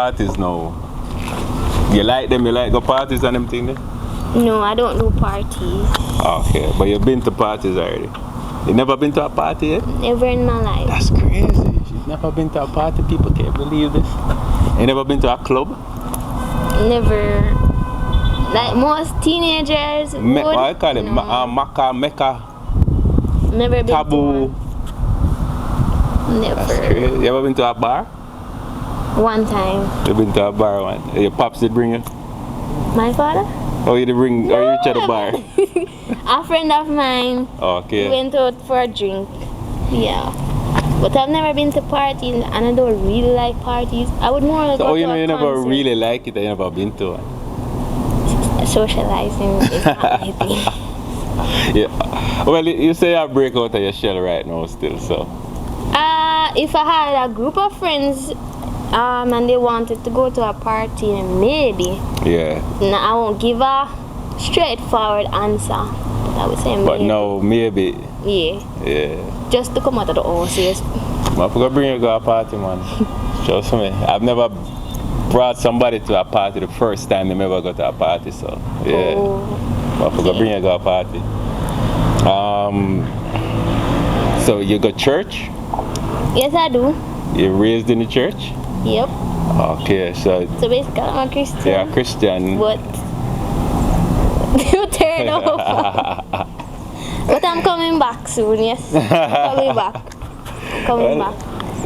Parties now. You like them? You like go parties and them thing there? No, I don't do parties. Okay, but you've been to parties already. You never been to a party yet? Never in my life. That's crazy. You've never been to a party? People can't believe this. You never been to a club? Never. Like most teenagers would. What I call it? No. Mecca, Never been taboo. to one. That's Never. crazy. You ever been to a bar? One time. You been to a bar once? Your pops did bring you? My father? Or you did bring, or you reach at the bar? A friend of mine. Okay. We went out for a drink. Yeah. But I've never been to parties and I don't really like parties. I would more So, go to you know, a you never concert. really like it and you never been to one? Socializing is not my thing. Yeah. Well, you say you break out of your shell right now still, so. If I had a group of friends and they wanted to go to a party, maybe. Yeah. I won't give a straightforward answer. But I would say maybe. But no, maybe. Yeah. Yeah. Just to come out of the house, yes. I'm gonna bring you to a party, man. Trust me. I've never brought somebody to a party the first time they ever go to a party, so yeah. I'm gonna bring you to a party. So you go church? Yes, I do. You're raised in the church? Yep. Okay, so So basically, I'm a Christian. you're a Christian. But you turn off. But I'm coming back soon, yes. Coming back. Coming back.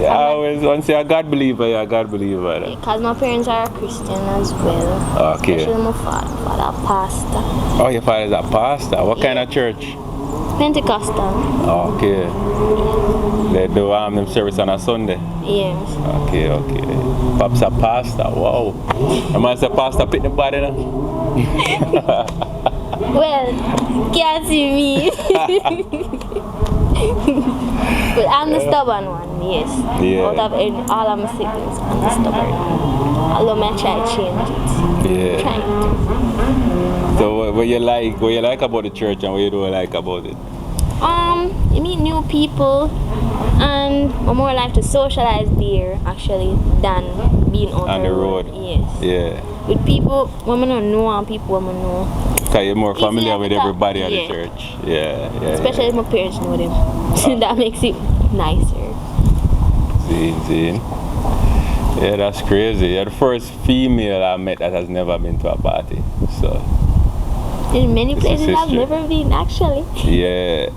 Yeah, I always want to say a God believer, you're a God believer. Because my parents are a Christian as well. Okay. Especially my father, a pastor. Oh, your father's a pastor. What kind of church? Pentecostal. Okay. They do them service on a Sunday. Yes. Okay. Pops a pastor. Wow. I must say pastor pick the body now. Well, can't see me. But I'm the stubborn one, yes. Yeah. Out of all of my siblings, I'm the stubborn one. Although I try to change it. Yeah. Trying to. So what you like about the church and what you don't like about it? You meet new people and I'm more like to socialize there actually than being on the road. Yes. Yeah. With people women don't know and people women know. Because you're more familiar Easier with to talk. everybody at the Yeah. church. Yeah. Especially if my parents know them. That makes it nicer. See. Yeah, that's crazy. You're the first female I met that has never been to a party. So In many This is places I've history. never been actually. yeah.